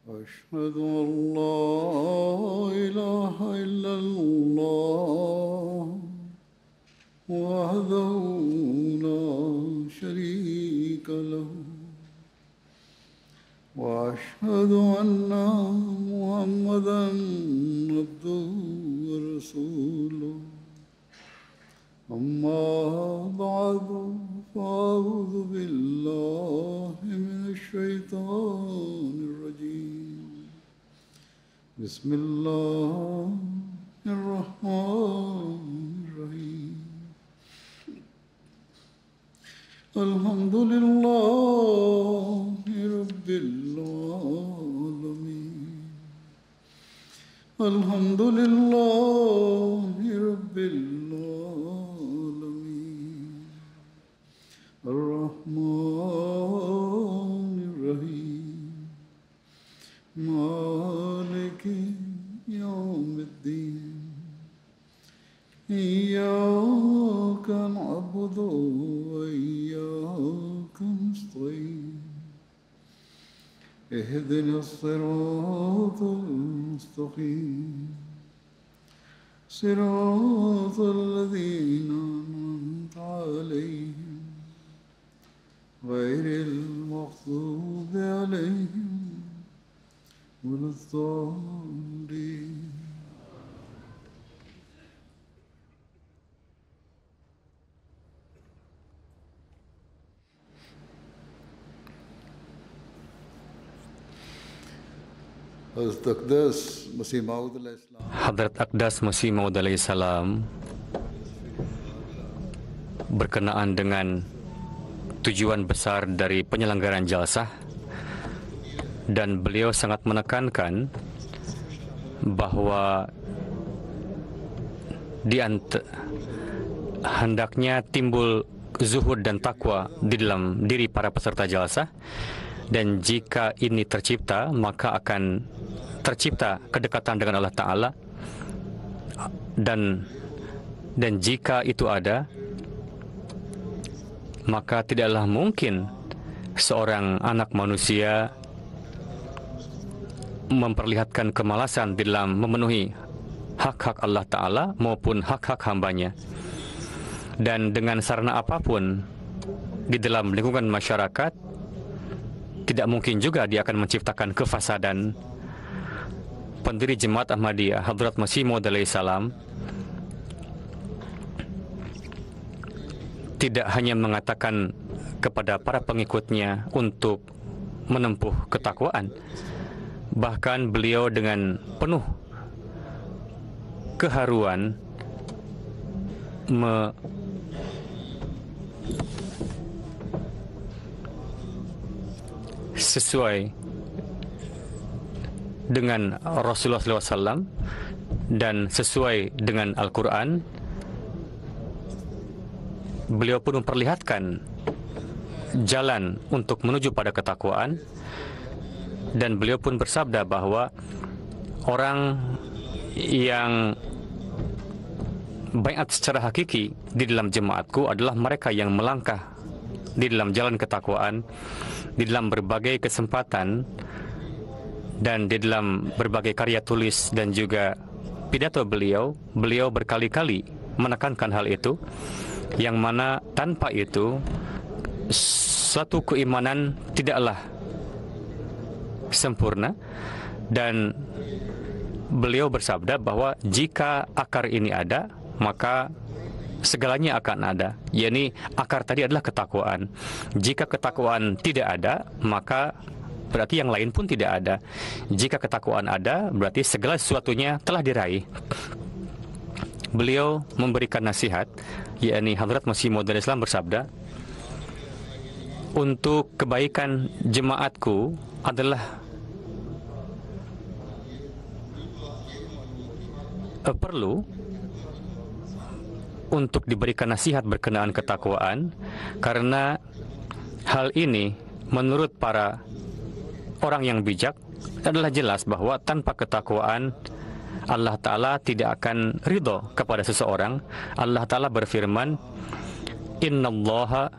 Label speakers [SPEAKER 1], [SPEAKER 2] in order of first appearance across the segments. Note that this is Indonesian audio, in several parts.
[SPEAKER 1] أشهد أن لا إله إلا الله وحده لا شريك له وأشهد أن محمدا عبده ورسوله أما بعد فأعوذ بالله من الشيطان الرجيم بسم الله الرحمن الرحيم الحمد لله رب العالمين الحمد لله رب العالمين الرحمن الرحيم مالك يوم الدين إياك نعبد وإياك نستعين اهدنا الصراط المستقيم صراط الذين أنعمت عليهم غير المغضوب عليهم ولا الضالين.
[SPEAKER 2] Hadrat Aqdas Masih Maud alaihissalam berkenaan dengan tujuan besar dari penyelenggaraan jalsah, dan beliau sangat menekankan bahwa hendaknya timbul zuhud dan takwa di dalam diri para peserta jalsah, dan jika ini tercipta maka akan tercipta kedekatan dengan Allah Ta'ala, dan jika itu ada maka tidaklah mungkin seorang anak manusia memperlihatkan kemalasan di dalam memenuhi hak-hak Allah Ta'ala maupun hak-hak hambanya. Dan dengan sarana apapun di dalam lingkungan masyarakat, tidak mungkin juga dia akan menciptakan kefasadan. Pendiri Jemaat Ahmadiyah Hadrat Masih Maud alaihissalam tidak hanya mengatakan kepada para pengikutnya untuk menempuh ketakwaan, bahkan beliau dengan penuh keharuan sesuai dengan Rasulullah SAW dan sesuai dengan Al-Quran, beliau pun memperlihatkan jalan untuk menuju pada ketakwaan, dan beliau pun bersabda bahwa orang yang baiat secara hakiki di dalam jemaatku adalah mereka yang melangkah di dalam jalan ketakwaan, di dalam berbagai kesempatan dan di dalam berbagai karya tulis dan juga pidato beliau berkali-kali menekankan hal itu, yang mana tanpa itu suatu keimanan tidaklah sempurna. Dan beliau bersabda bahwa jika akar ini ada, maka segalanya akan ada. yakni akar tadi adalah ketakwaan. Jika ketakwaan tidak ada, maka berarti yang lain pun tidak ada. Jika ketakwaan ada, berarti segala sesuatunya telah diraih. Beliau memberikan nasihat, yakni Hadrat Masih Maud alaihissalam bersabda, untuk kebaikan jemaatku adalah perlu untuk diberikan nasihat berkenaan ketakwaan, karena hal ini menurut para orang yang bijak adalah jelas bahwa tanpa ketakwaan Allah Ta'ala tidak akan ridho kepada seseorang. Allah Ta'ala berfirman, Innallaha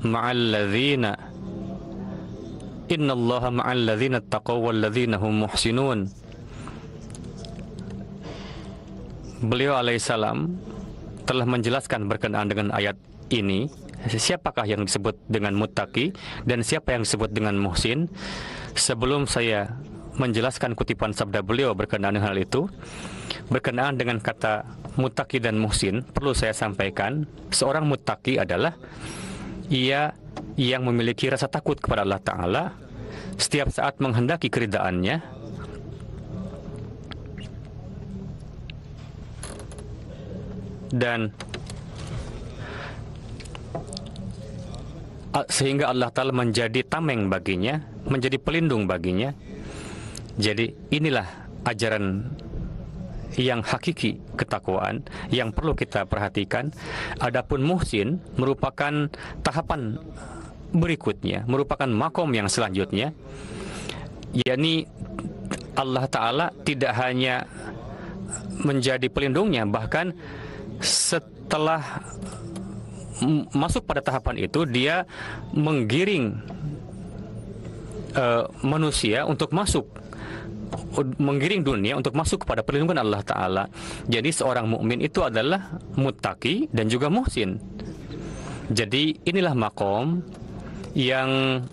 [SPEAKER 2] ma'alladzina innallaha ma'al ladzina taqaw wal ladzina hum muhsinun. Beliau alaihissalam telah menjelaskan berkenaan dengan ayat ini, siapakah yang disebut dengan muttaqi dan siapa yang disebut dengan muhsin. Sebelum saya menjelaskan kutipan sabda beliau berkenaan dengan hal itu, berkenaan dengan kata muttaqi dan muhsin, perlu saya sampaikan, seorang muttaqi adalah ia yang memiliki rasa takut kepada Allah Ta'ala setiap saat menghendaki keridhaannya, dan sehingga Allah Ta'ala menjadi tameng baginya, menjadi pelindung baginya. Jadi inilah ajaran yang hakiki ketakwaan yang perlu kita perhatikan. Adapun muhsin merupakan tahapan berikutnya, merupakan makom yang selanjutnya, yakni Allah Ta'ala tidak hanya menjadi pelindungnya, bahkan setelah masuk pada tahapan itu, dia menggiring manusia untuk masuk, menggiring dunia untuk masuk kepada perlindungan Allah Ta'ala. Jadi seorang mukmin itu adalah muttaqi dan juga muhsin. Jadi inilah makom yang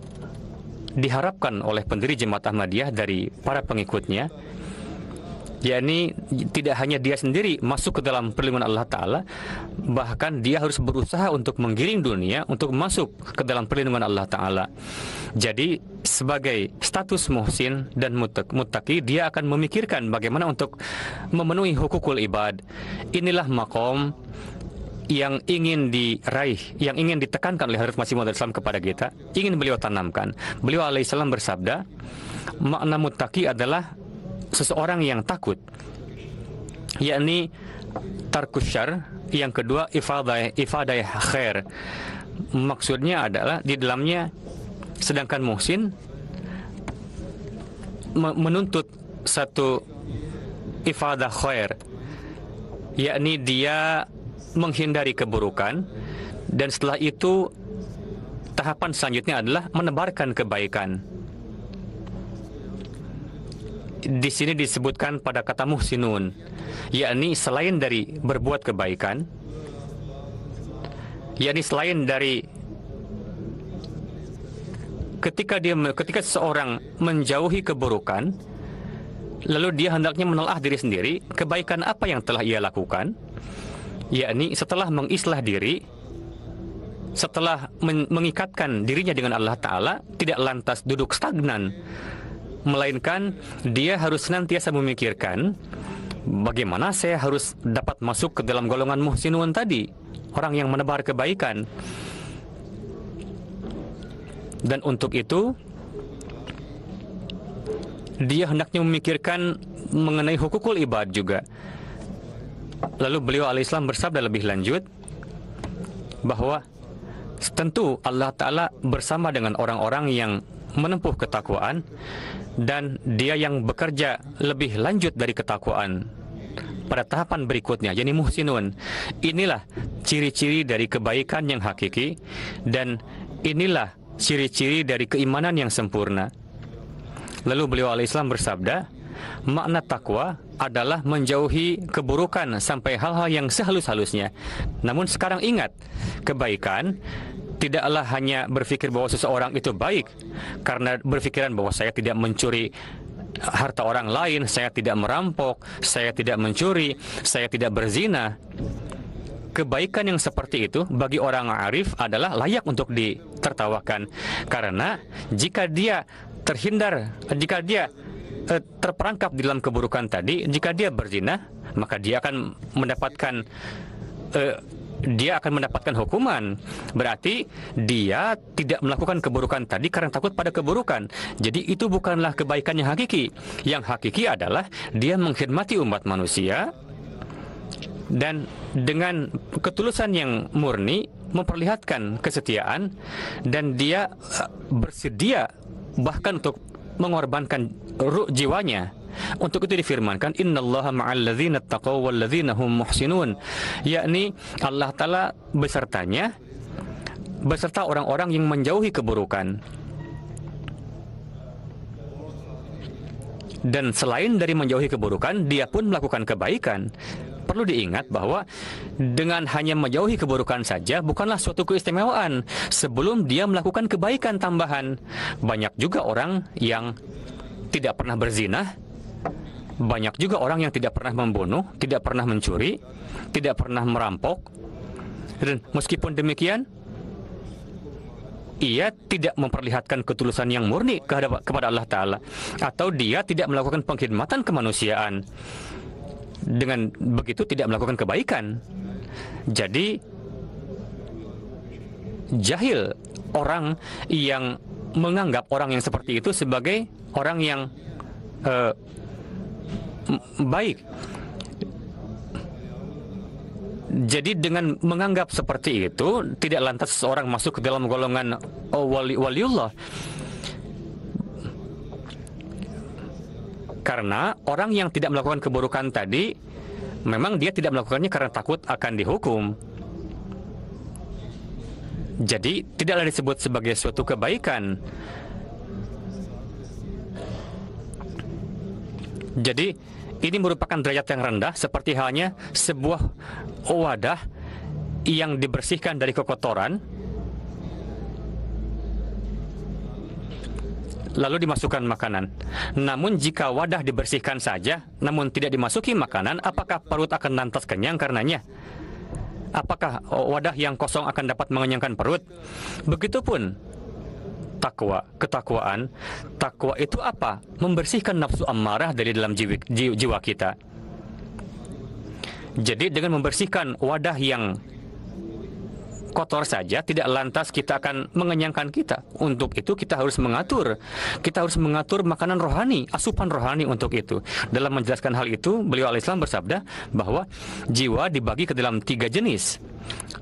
[SPEAKER 2] diharapkan oleh pendiri Jemaat Ahmadiyah dari para pengikutnya, yakni tidak hanya dia sendiri masuk ke dalam perlindungan Allah Ta'ala, bahkan dia harus berusaha untuk menggiring dunia untuk masuk ke dalam perlindungan Allah Ta'ala. Jadi sebagai status muhsin dan muttaqi, dia akan memikirkan bagaimana untuk memenuhi hukukul ibad. Inilah makom yang ingin diraih, yang ingin ditekankan oleh Hadrat Masih Maud Islam kepada kita, ingin beliau tanamkan. Beliau alaihissalam bersabda, makna muttaqi adalah seseorang yang takut, yakni tarkus syarr. Yang kedua, ifadah khair. Maksudnya adalah di dalamnya, sedangkan muhsin menuntut satu ifadah khair, yakni dia menghindari keburukan, dan setelah itu tahapan selanjutnya adalah menebarkan kebaikan. Di sini disebutkan pada kata muhsinun, yakni selain dari berbuat kebaikan, yakni selain dari ketika seseorang menjauhi keburukan, lalu dia hendaknya menelaah diri sendiri, kebaikan apa yang telah ia lakukan, yakni setelah mengislah diri, setelah mengikatkan dirinya dengan Allah Ta'ala, tidak lantas duduk stagnan, melainkan dia harus senantiasa memikirkan bagaimana saya harus dapat masuk ke dalam golongan muhsinun tadi, orang yang menebar kebaikan. Dan untuk itu dia hendaknya memikirkan mengenai hukukul ibad juga. Lalu beliau alaihissalam bersabda lebih lanjut bahwa tentu Allah Ta'ala bersama dengan orang-orang yang menempuh ketakwaan, dan dia yang bekerja lebih lanjut dari ketakwaan pada tahapan berikutnya, yakni muhsinun. Inilah ciri-ciri dari kebaikan yang hakiki, dan inilah ciri-ciri dari keimanan yang sempurna. Lalu beliau alaihissalam bersabda, makna takwa adalah menjauhi keburukan sampai hal-hal yang sehalus-halusnya. Namun sekarang ingat, kebaikan tidaklah hanya berpikir bahwa seseorang itu baik karena berpikiran bahwa saya tidak mencuri harta orang lain, saya tidak merampok, saya tidak mencuri, saya tidak berzina. Kebaikan yang seperti itu bagi orang arif adalah layak untuk ditertawakan, karena jika dia terhindar, jika dia terperangkap di dalam keburukan tadi, jika dia berzina, maka dia akan mendapatkan hukuman. Berarti dia tidak melakukan keburukan tadi karena takut pada keburukan. Jadi itu bukanlah kebaikan yang hakiki. Yang hakiki adalah dia mengkhidmati umat manusia dan dengan ketulusan yang murni memperlihatkan kesetiaan, dan dia bersedia bahkan untuk mengorbankan jiwanya. Untuk itu difirmankan, innallaha ma'al ladzina taqaw wal ladzina hum muhsinun, yakni Allah Ta'ala beserta orang-orang yang menjauhi keburukan. Dan selain dari menjauhi keburukan, dia pun melakukan kebaikan. Perlu diingat bahwa dengan hanya menjauhi keburukan saja bukanlah suatu keistimewaan. Sebelum dia melakukan kebaikan tambahan. Banyak juga orang yang tidak pernah berzina. Banyak juga orang yang tidak pernah membunuh, tidak pernah mencuri, tidak pernah merampok. Dan meskipun demikian, ia tidak memperlihatkan ketulusan yang murni kepada Allah Ta'ala. Atau dia tidak melakukan pengkhidmatan kemanusiaan. Dengan begitu tidak melakukan kebaikan. Jadi, jahil orang yang menganggap orang yang seperti itu sebagai orang yang baik. Jadi dengan menganggap seperti itu, tidak lantas seseorang masuk ke dalam golongan waliullah. Karena orang yang tidak melakukan keburukan tadi, memang dia tidak melakukannya karena takut akan dihukum. Jadi tidaklah disebut sebagai suatu kebaikan. Jadi ini merupakan derajat yang rendah, seperti halnya sebuah wadah yang dibersihkan dari kekotoran, lalu dimasukkan makanan. Namun jika wadah dibersihkan saja, namun tidak dimasuki makanan, apakah perut akan lantas kenyang karenanya? Apakah wadah yang kosong akan dapat mengenyangkan perut? Begitupun takwa, ketakwaan. Takwa itu apa? Membersihkan nafsu ammarah dari dalam jiwa kita. Jadi dengan membersihkan wadah yang kotor saja, tidak lantas kita akan mengenyangkan kita. Untuk itu kita harus mengatur. Kita harus mengatur makanan rohani, asupan rohani untuk itu. Dalam menjelaskan hal itu, beliau al-Islam bersabda bahwa jiwa dibagi ke dalam 3 jenis.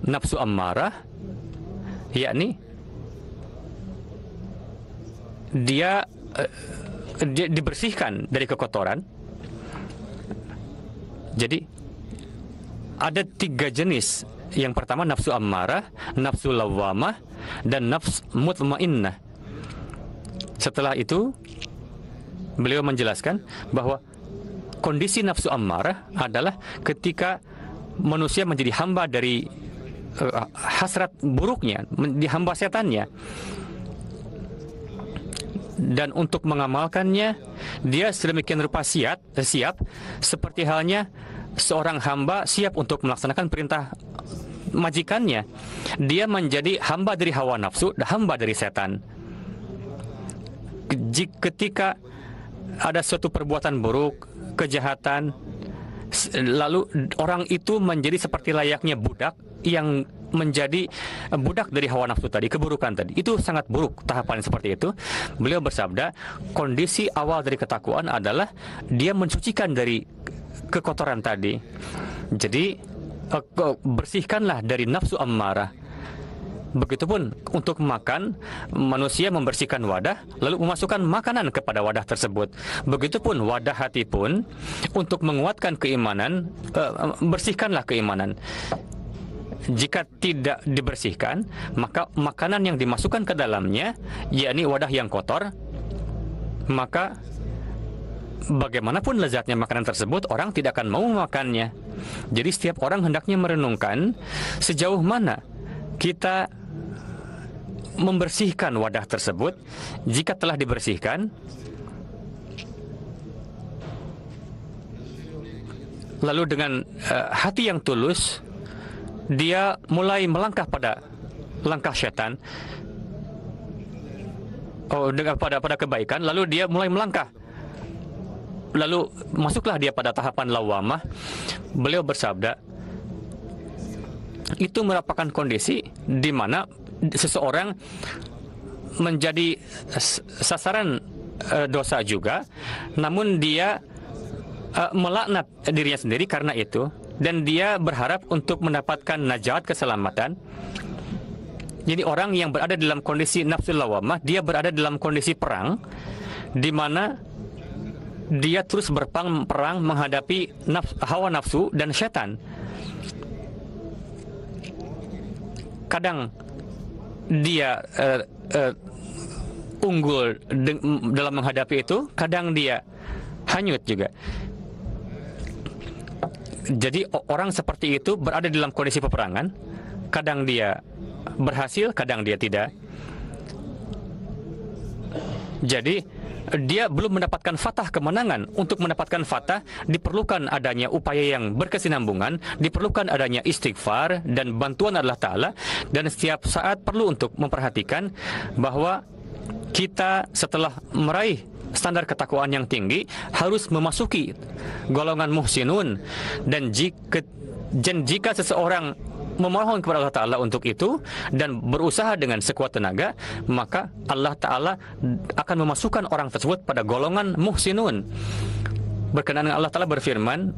[SPEAKER 2] Nafsu ammarah, yakni dia dibersihkan dari kekotoran. Jadi ada 3 jenis. Yang pertama nafsu ammarah, nafsu lawwamah, dan nafsu mutmainnah. Setelah itu beliau menjelaskan bahwa kondisi nafsu ammarah adalah ketika manusia menjadi hamba dari hasrat buruknya, menjadi hamba setannya. Dan untuk mengamalkannya, dia sedemikian rupa siap seperti halnya seorang hamba siap untuk melaksanakan perintah majikannya. Dia menjadi hamba dari hawa nafsu, hamba dari setan. Ketika ada suatu perbuatan buruk, kejahatan, lalu orang itu menjadi seperti layaknya budak yang menjadi budak dari hawa nafsu tadi, keburukan tadi. Itu sangat buruk tahapan seperti itu. Beliau bersabda, kondisi awal dari ketakwaan adalah dia mensucikan dari kekotoran tadi. Jadi bersihkanlah dari nafsu ammarah. Begitupun untuk makan, manusia membersihkan wadah lalu memasukkan makanan kepada wadah tersebut. Begitupun wadah hati pun, untuk menguatkan keimanan, bersihkanlah keimanan. Jika tidak dibersihkan, maka makanan yang dimasukkan ke dalamnya, yakni wadah yang kotor, maka bagaimanapun lezatnya makanan tersebut, orang tidak akan mau memakannya. Jadi setiap orang hendaknya merenungkan sejauh mana kita membersihkan wadah tersebut. Jika telah dibersihkan, lalu dengan hati yang tulus, dia mulai melangkah pada langkah setan, pada kebaikan, lalu dia mulai melangkah. Lalu masuklah dia pada tahapan lawamah. Beliau bersabda, itu merupakan kondisi di mana seseorang menjadi sasaran dosa juga, namun dia melaknat dirinya sendiri karena itu, dan dia berharap untuk mendapatkan najat, keselamatan. Jadi orang yang berada dalam kondisi nafsu lawamah, dia berada dalam kondisi perang, di mana dia terus perang menghadapi hawa nafsu dan setan. Kadang dia unggul dalam menghadapi itu, kadang dia hanyut juga. Jadi orang seperti itu berada dalam kondisi peperangan, kadang dia berhasil, kadang dia tidak. Jadi dia belum mendapatkan fatah kemenangan. Untuk mendapatkan fatah diperlukan adanya upaya yang berkesinambungan, diperlukan adanya istighfar dan bantuan Allah Ta'ala, dan setiap saat perlu untuk memperhatikan bahwa kita setelah meraih standar ketakwaan yang tinggi harus memasuki golongan muhsinun. Dan jika seseorang memohon kepada Allah Ta'ala untuk itu dan berusaha dengan sekuat tenaga, maka Allah Ta'ala akan memasukkan orang tersebut pada golongan muhsinun. Berkenaan dengan Allah Ta'ala berfirman,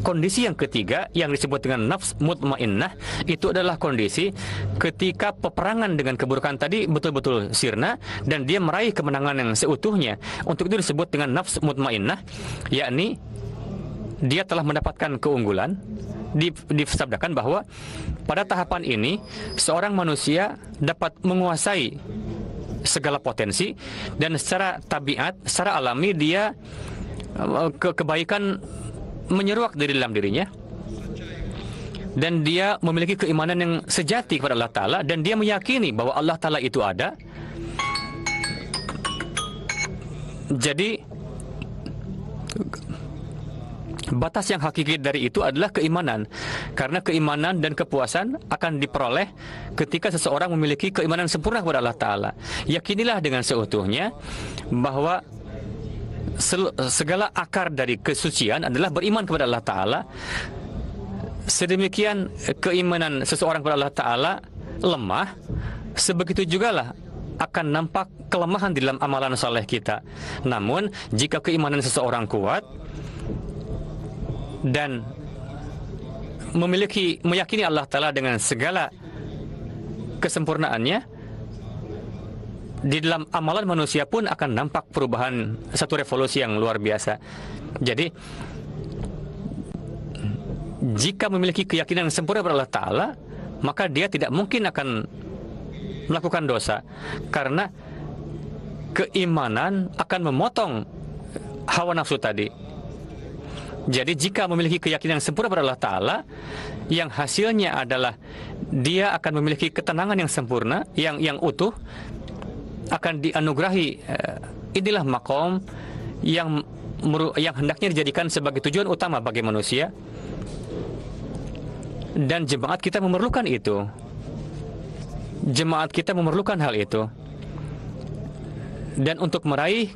[SPEAKER 2] kondisi yang ketiga yang disebut dengan nafs mutmainnah itu adalah kondisi ketika peperangan dengan keburukan tadi betul-betul sirna dan dia meraih kemenangan yang seutuhnya. Untuk itu disebut dengan nafs mutmainnah, yakni dia telah mendapatkan keunggulan. Disabdakan bahwa pada tahapan ini seorang manusia dapat menguasai segala potensi, dan secara tabiat, secara alami dia kebaikan menyeruak dari dalam dirinya, dan dia memiliki keimanan yang sejati kepada Allah Ta'ala, dan dia meyakini bahwa Allah Ta'ala itu ada. Jadi batas yang hakiki dari itu adalah keimanan, karena keimanan dan kepuasan akan diperoleh ketika seseorang memiliki keimanan sempurna kepada Allah Ta'ala. Yakinilah dengan seutuhnya bahwa segala akar dari kesucian adalah beriman kepada Allah Ta'ala. Sedemikian keimanan seseorang kepada Allah Ta'ala lemah, sebegitu jugalah akan nampak kelemahan di dalam amalan saleh kita. Namun jika keimanan seseorang kuat dan meyakini Allah Ta'ala dengan segala kesempurnaannya, di dalam amalan manusia pun akan nampak perubahan, satu revolusi yang luar biasa. Jadi jika memiliki keyakinan yang sempurna kepada Allah Ta'ala, maka dia tidak mungkin akan melakukan dosa, karena keimanan akan memotong hawa nafsu tadi. Jadi jika memiliki keyakinan yang sempurna pada Allah Ta'ala, yang hasilnya adalah dia akan memiliki ketenangan yang sempurna, yang utuh, akan dianugerahi. Inilah makom yang hendaknya dijadikan sebagai tujuan utama bagi manusia, dan jemaat kita memerlukan itu. Jemaat kita memerlukan hal itu. Dan untuk meraih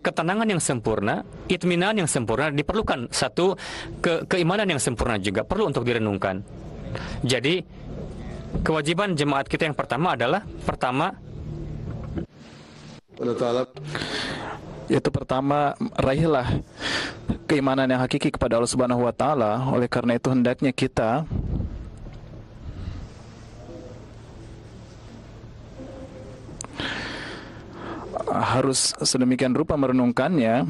[SPEAKER 2] ketenangan yang sempurna, itminan yang sempurna, diperlukan satu keimanan yang sempurna juga perlu untuk direnungkan. Jadi kewajiban jemaat kita yang pertama adalah raihlah keimanan yang hakiki kepada Allah Subhanahu wa Ta'ala. Oleh karena itu hendaknya kita harus sedemikian rupa merenungkannya.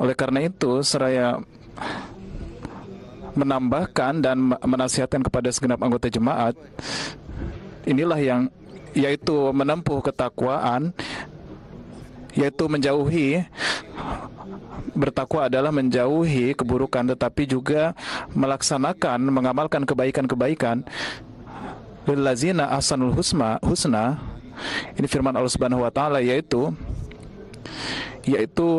[SPEAKER 2] Oleh karena itu, seraya menambahkan dan menasihatkan kepada segenap anggota jemaat, inilah yang yaitu menempuh ketakwaan, yaitu bertakwa adalah menjauhi keburukan, tetapi juga melaksanakan, mengamalkan kebaikan-kebaikan. Lillazina ahsanul husna. Ini firman Allah Subhanahu wa Ta'ala, yaitu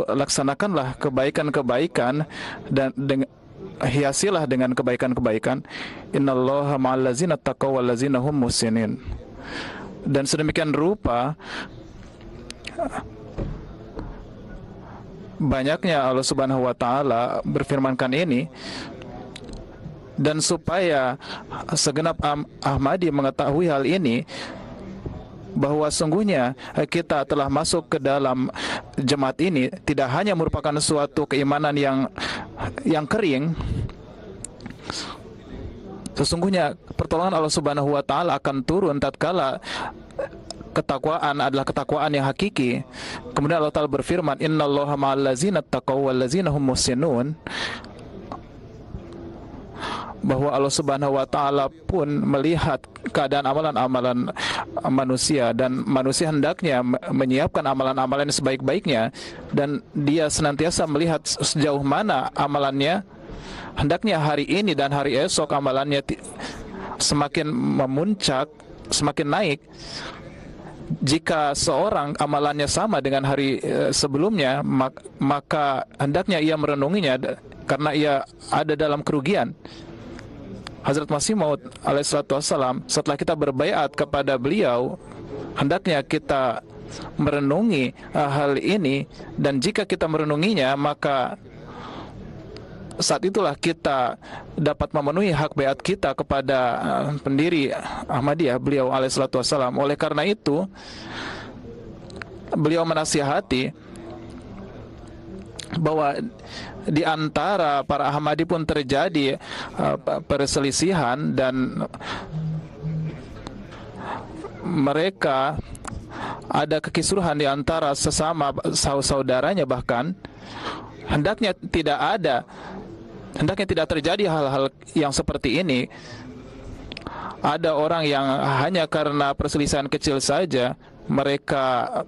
[SPEAKER 2] laksanakanlah kebaikan-kebaikan dan hiasilah dengan kebaikan-kebaikan. Innallaha ma'al ladzina taqaw wal ladzina hum muhsinin. Dan sedemikian rupa banyaknya Allah Subhanahu wa Ta'ala berfirmankan ini, dan supaya segenap Ahmadi mengetahui hal ini, bahwa sungguhnya kita telah masuk ke dalam jemaat ini tidak hanya merupakan suatu keimanan yang kering. Sesungguhnya pertolongan Allah Subhanahu wa Ta'ala akan turun tatkala ketakwaan adalah ketakwaan yang hakiki. Kemudian Allah Ta'ala berfirman, innallaha ma'al ladzina taqaw wal ladzina hum muhsinun.
[SPEAKER 3] bahwa Allah Subhanahu wa taala pun melihat keadaan amalan-amalan manusia, dan manusia hendaknya menyiapkan amalan-amalan sebaik-baiknya, dan dia senantiasa melihat sejauh mana amalannya. Hendaknya hari ini dan hari esok amalannya semakin memuncak, semakin naik. Jika seorang amalannya sama dengan hari sebelumnya, maka hendaknya ia merenunginya karena ia ada dalam kerugian. Hazrat Masih Maud alaihissalatu wassalam, setelah kita berbaiat kepada beliau, hendaknya kita merenungi hal ini, dan jika kita merenunginya, maka saat itulah kita dapat memenuhi hak baiat kita kepada pendiri Ahmadiyah, beliau alaihissalatu wassalam. Oleh karena itu, beliau menasihati bahwa di antara para Ahmadi pun terjadi perselisihan, dan mereka ada kekisruhan di antara sesama saudaranya. Bahkan hendaknya tidak terjadi hal-hal yang seperti ini. Ada orang yang hanya karena perselisihan kecil saja mereka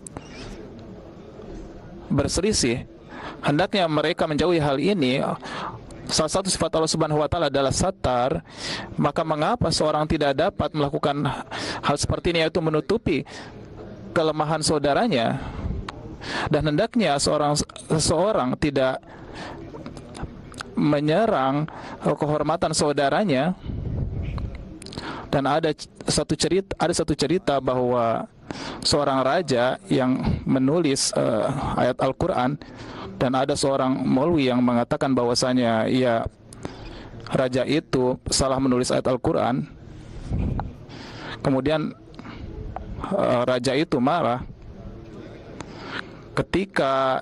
[SPEAKER 3] berselisih. Hendaknya mereka menjauhi hal ini. Salah satu sifat Allah Subhanahu wa taala adalah Sattar. Maka mengapa seorang tidak dapat melakukan hal seperti ini, yaitu menutupi kelemahan saudaranya? Dan hendaknya seseorang tidak menyerang kehormatan saudaranya. Dan ada satu cerita bahwa seorang raja yang menulis ayat Al-Quran, dan ada seorang maulwi yang mengatakan bahwasanya raja itu salah menulis ayat Al-Quran. Kemudian raja itu marah ketika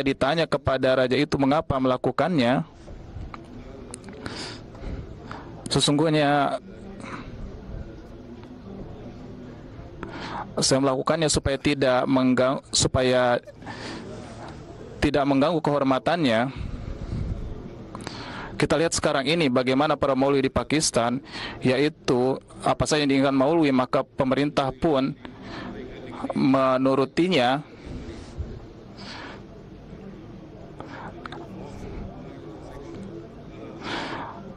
[SPEAKER 3] ditanya kepada raja itu mengapa melakukannya. Sesungguhnya saya melakukannya supaya tidak mengganggu kehormatannya. Kita lihat sekarang ini bagaimana para maulwi di Pakistan, yaitu apa saja yang diinginkan maulwi maka pemerintah pun menurutinya.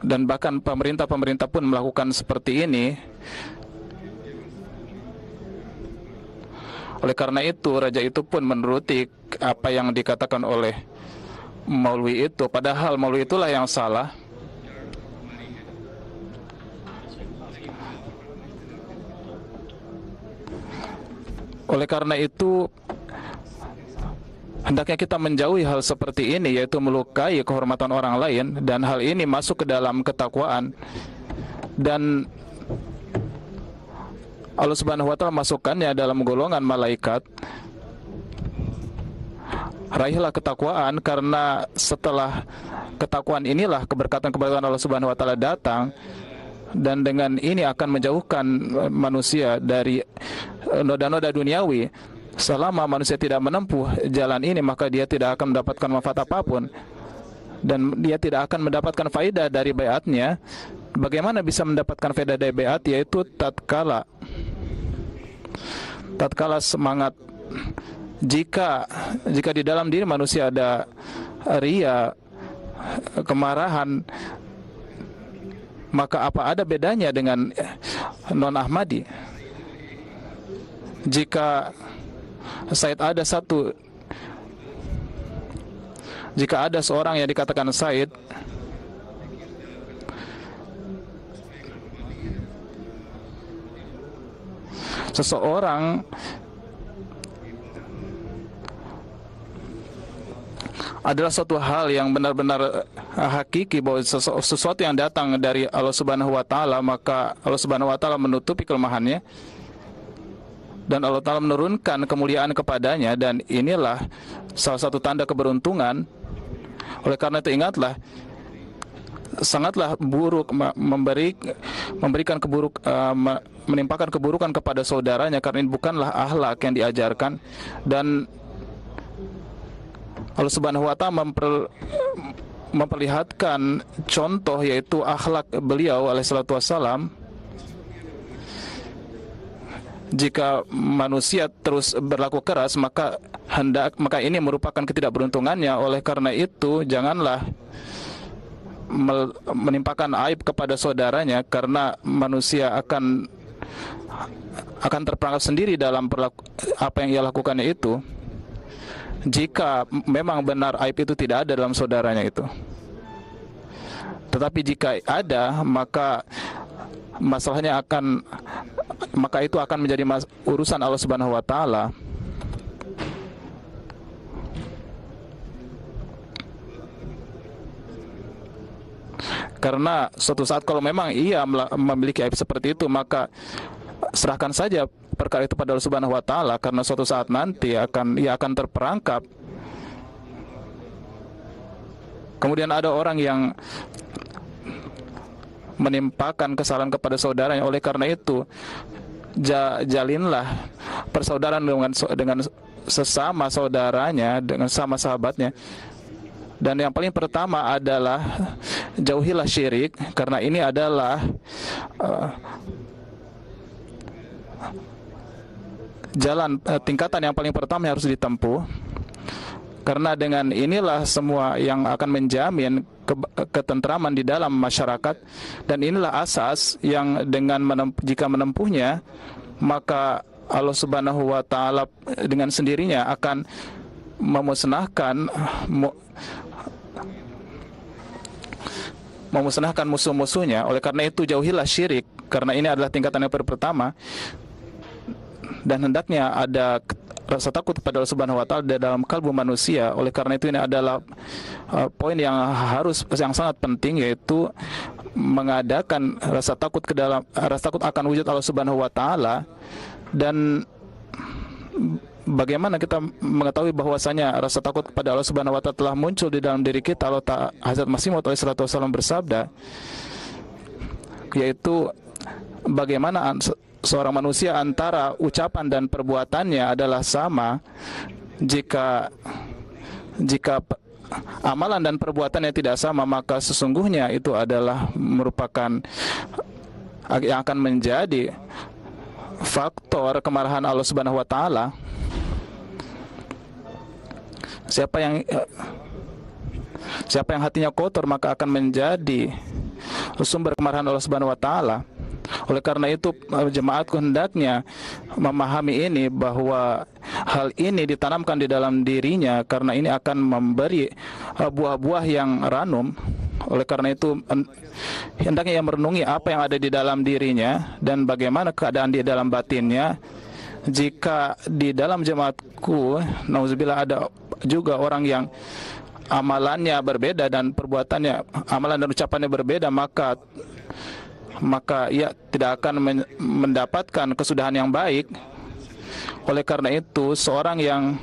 [SPEAKER 3] Dan bahkan pemerintah pun melakukan seperti ini. Oleh karena itu, raja itu pun menuruti apa yang dikatakan oleh maulwi itu, padahal maulwi itulah yang salah. Oleh karena itu, hendaknya kita menjauhi hal seperti ini, yaitu melukai kehormatan orang lain, dan hal ini masuk ke dalam ketakwaan. Dan Allah Subhanahu wa taala masukkannya dalam golongan malaikat. Raihlah ketakwaan, karena setelah ketakwaan inilah keberkatan-keberkatan Allah Subhanahu wa taala datang, dan dengan ini akan menjauhkan manusia dari noda-noda duniawi. Selama manusia tidak menempuh jalan ini, maka dia tidak akan mendapatkan manfaat apapun, dan dia tidak akan mendapatkan faedah dari baiatnya. Bagaimana bisa mendapatkan faedah dari baiat? Yaitu tatkala semangat, jika di dalam diri manusia ada ria, kemarahan, maka apa ada bedanya dengan non-Ahmadi? Jika ada seorang yang dikatakan Said, seseorang adalah suatu hal yang benar-benar hakiki, bahwa sesuatu yang datang dari Allah Subhanahu wa taala, maka Allah Subhanahu wa taala menutupi kelemahannya dan Allah taala menurunkan kemuliaan kepadanya, dan inilah salah satu tanda keberuntungan. Oleh karena itu ingatlah, sangatlah buruk menimpakan keburukan kepada saudaranya, karena ini bukanlah akhlak yang diajarkan. Dan Allah Subhanahu wa taala memperlihatkan contoh, yaitu akhlak beliau alaihissalatu wassalam. Jika manusia terus berlaku keras, maka ini merupakan ketidakberuntungannya. Oleh karena itu, janganlah menimpakan aib kepada saudaranya, karena manusia akan terperangkap sendiri dalam apa yang ia lakukannya itu, jika memang benar aib itu tidak ada dalam saudaranya itu. Tetapi jika ada, maka itu akan menjadi urusan Allah Subhanahu wa taala. Karena suatu saat kalau memang ia memiliki aib seperti itu, maka serahkan saja perkara itu pada Allah Subhanahu wa taala, karena suatu saat nanti ia akan terperangkap. Kemudian ada orang yang menimpakan kesalahan kepada saudaranya. Oleh karena itu, jalinlah persaudaraan dengan sesama saudaranya, dengan sama sahabatnya. Dan yang paling pertama adalah jauhilah syirik, karena ini adalah tingkatan yang paling pertama yang harus ditempuh. Karena dengan inilah semua yang akan menjamin ketentraman di dalam masyarakat, dan inilah asas yang jika menempuhnya, maka Allah Subhanahu wa taala dengan sendirinya akan memusnahkan musuh-musuhnya. Oleh karena itu, jauhilah syirik, karena ini adalah tingkatan yang pertama, dan hendaknya ada rasa takut kepada Allah Subhanahu wa taala di dalam kalbu manusia. Oleh karena itu, ini adalah poin yang sangat penting, yaitu mengadakan rasa takut akan wujud Allah Subhanahu wa taala. Dan bagaimana kita mengetahui bahwasanya rasa takut kepada Allah Subhanahu wa taala telah muncul di dalam diri kita? Hazrat Masih Maud alaihissalatu wassalam bersabda, yaitu bagaimana seorang manusia antara ucapan dan perbuatannya adalah sama. Jika amalan dan perbuatannya tidak sama, maka sesungguhnya itu adalah merupakan yang akan menjadi faktor kemarahan Allah Subhanahu wa taala. Siapa yang hatinya kotor, maka akan menjadi sumber kemarahan Allah Subhanahu wa taala. Oleh karena itu, jemaatku hendaknya memahami ini, bahwa hal ini ditanamkan di dalam dirinya, karena ini akan memberi buah-buah yang ranum. Oleh karena itu, hendaknya ia merenungi apa yang ada di dalam dirinya dan bagaimana keadaan di dalam batinnya. Jika di dalam jemaatku, nauzubillah, ada juga orang yang amalannya berbeda dan perbuatannya, amalan dan ucapannya berbeda, maka ia tidak akan mendapatkan kesudahan yang baik. Oleh karena itu, seorang yang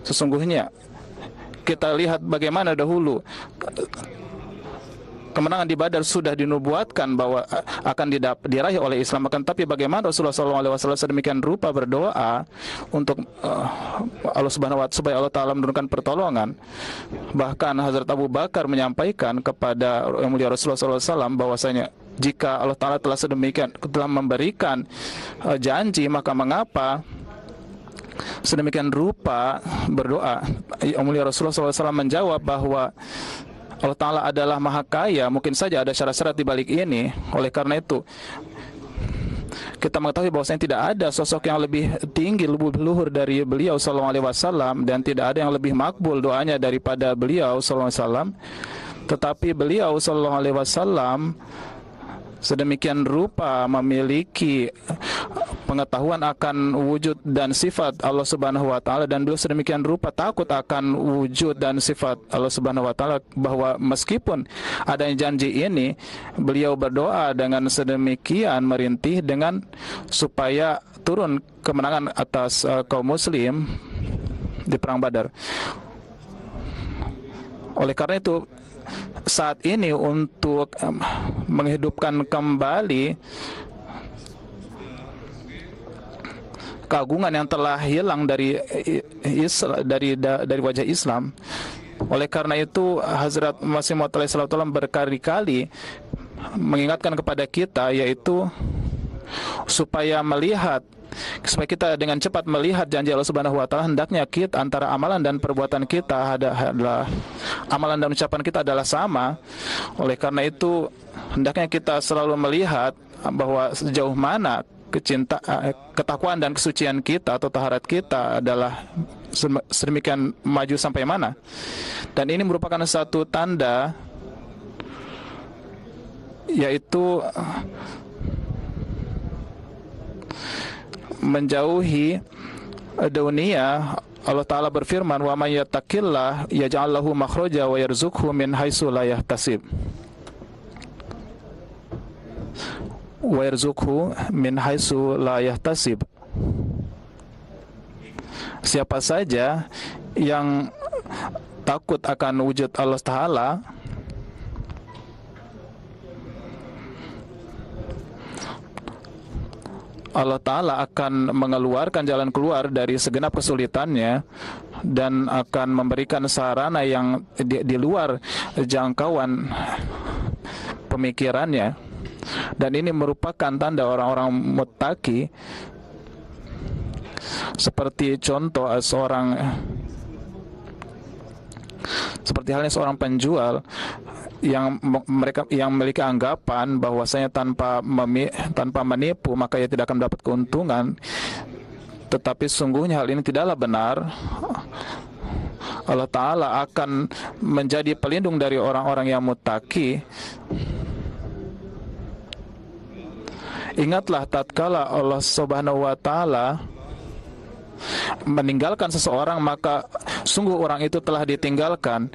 [SPEAKER 3] sesungguhnya kita lihat bagaimana dahulu kemenangan di Badar sudah dinubuatkan bahwa akan diraih oleh Islam. Akan tapi bagaimana Rasulullah SAW sedemikian rupa berdoa untuk Allah Subhanahu wa taala supaya Allah Taala menurunkan pertolongan. Bahkan Hazrat Abu Bakar menyampaikan kepada yang mulia Rasulullah SAW bahwasanya jika Allah Taala telah memberikan janji, maka mengapa sedemikian rupa berdoa? Yang mulia Rasulullah SAW menjawab bahwa Allah Ta'ala adalah maha kaya, mungkin saja ada syarat-syarat di balik ini. Oleh karena itu, kita mengetahui bahwasanya tidak ada sosok yang lebih tinggi, lebih luhur dari beliau SAW, dan tidak ada yang lebih makbul doanya daripada beliau SAW. Tetapi beliau SAW sedemikian rupa memiliki pengetahuan akan wujud dan sifat Allah Subhanahu wa taala, dan beliau sedemikian rupa takut akan wujud dan sifat Allah Subhanahu wa taala, bahwa meskipun adanya janji ini, beliau berdoa dengan sedemikian merintih supaya turun kemenangan atas kaum muslim di perang Badar. Oleh karena itu, saat ini untuk menghidupkan kembali keagungan yang telah hilang dari dari wajah Islam. Oleh karena itu Hazrat Masih Maud alaihissalam berkali-kali mengingatkan kepada kita, yaitu supaya kita dengan cepat melihat janji Allah Subhanahu wa taala, hendaknya kita antara amalan dan perbuatan kita adalah amalan dan ucapan kita adalah sama. Oleh karena itu hendaknya kita selalu melihat bahwa sejauh mana ketakwaan dan kesucian kita atau taharat kita adalah sedemikian maju sampai mana. Dan ini merupakan satu tanda, yaitu menjauhi dunia. Allah Ta'ala berfirman, wa may yattaqillah yaj'al lahu makhraja wa yarzuqhu min haitsu la yahtasib wa yarzuqhu min haitsu la yahtasib. Siapa saja yang takut akan wujud Allah Ta'ala, Allah Ta'ala akan mengeluarkan jalan keluar dari segenap kesulitannya dan akan memberikan sarana yang di luar jangkauan pemikirannya. Dan ini merupakan tanda orang-orang muttaqi, seperti contoh seperti halnya seorang penjual yang memiliki anggapan bahwasanya tanpa menipu maka ia tidak akan mendapat keuntungan, tetapi sungguhnya hal ini tidaklah benar. Allah Ta'ala akan menjadi pelindung dari orang-orang yang muttaqi. Ingatlah tatkala Allah Subhanahu wa taala meninggalkan seseorang, maka sungguh orang itu telah ditinggalkan.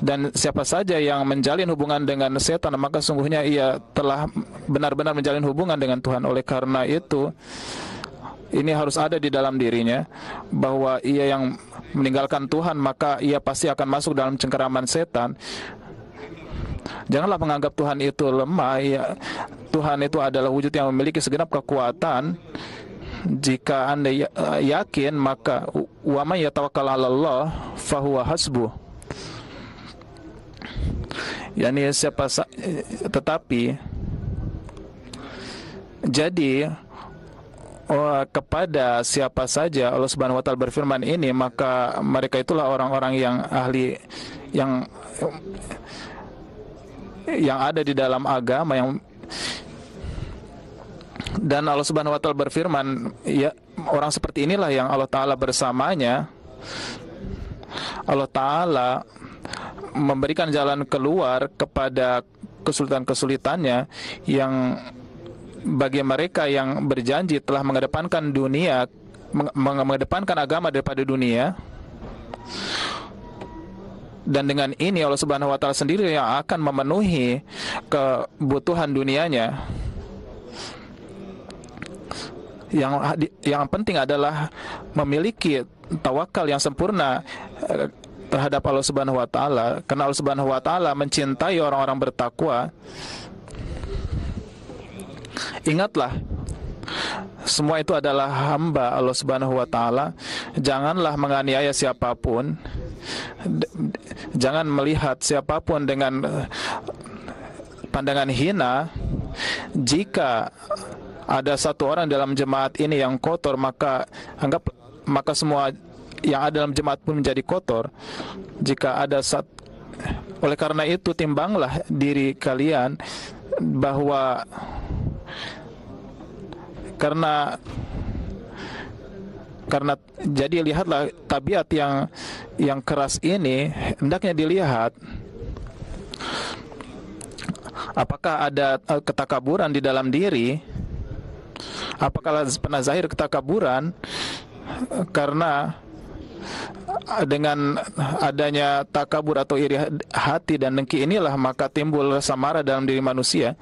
[SPEAKER 3] Dan siapa saja yang menjalin hubungan dengan setan, maka sungguhnya ia telah benar-benar menjalin hubungan dengan Tuhan. Oleh karena itu, ini harus ada di dalam dirinya, bahwa ia yang meninggalkan Tuhan, maka ia pasti akan masuk dalam cengkeraman setan. Janganlah menganggap Tuhan itu lemah. Tuhan itu adalah wujud yang memiliki segenap kekuatan. Jika Anda yakin, maka wa may yatawakkal 'ala Allah fahuwa hasbuh. Yani tetapi jadi kepada siapa saja Allah Subhanahu wa taala berfirman ini, maka mereka itulah orang-orang yang ahli, yang ada di dalam agama, dan Allah Subhanahu wa taala berfirman, ya, orang seperti inilah yang Allah Ta'ala bersamanya. Allah Ta'ala memberikan jalan keluar kepada kesulitan-kesulitannya, yang bagi mereka yang berjanji telah mengedepankan dunia, mengedepankan agama daripada dunia. Dan dengan ini Allah Subhanahu wa taala sendiri yang akan memenuhi kebutuhan dunianya. Yang penting adalah memiliki tawakal yang sempurna terhadap Allah Subhanahu wa taala, karena Allah Subhanahu wa taala mencintai orang-orang bertakwa. Ingatlah, semua itu adalah hamba Allah Subhanahu wa taala. Janganlah menganiaya siapapun. Jangan melihat siapapun dengan pandangan hina. Jika ada satu orang dalam jemaat ini yang kotor, maka semua yang ada dalam jemaat pun menjadi kotor. Oleh karena itu, timbanglah diri kalian, bahwa karena jadi lihatlah tabiat yang keras ini, hendaknya dilihat apakah ada ketakaburan di dalam diri, apakah pernah zahir ketakaburan. Karena dengan adanya takabur atau iri hati dan dengki inilah maka timbul rasa marah dalam diri manusia.